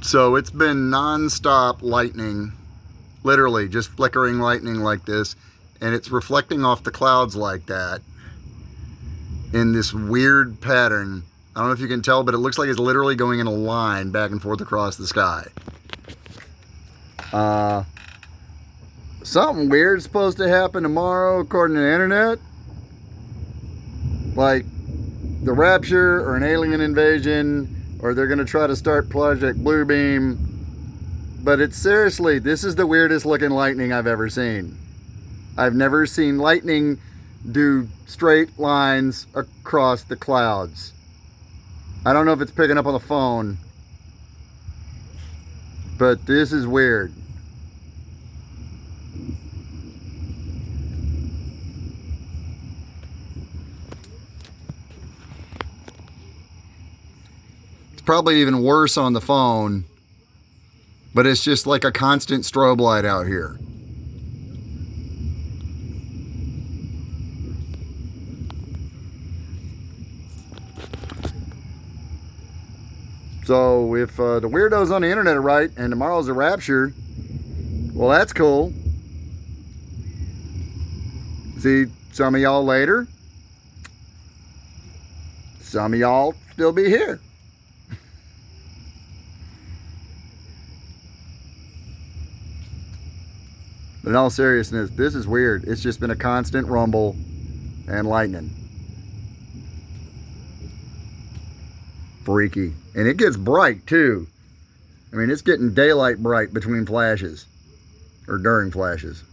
So it's been non-stop lightning, literally just flickering lightning like this, and it's reflecting off the clouds like that in this weird pattern. I don't know if you can tell, but it looks like it's literally going in a line back and forth across the sky. Something weird is supposed to happen tomorrow according to the internet. Like the rapture or an alien invasion, or they're going to try to start Project Bluebeam. But it's seriously, this is the weirdest looking lightning I've ever seen. I've never seen lightning do straight lines across the clouds. I don't know if it's picking up on the phone, but this is weird. It's probably even worse on the phone, but it's just like a constant strobe light out here. So if the weirdos on the internet are right and tomorrow's a rapture, well, that's cool. See some of y'all later. Some of y'all still be here. But in all seriousness, this is weird. It's just been a constant rumble and lightning. Freaky. And it gets bright too. I mean, it's getting daylight bright between flashes or during flashes.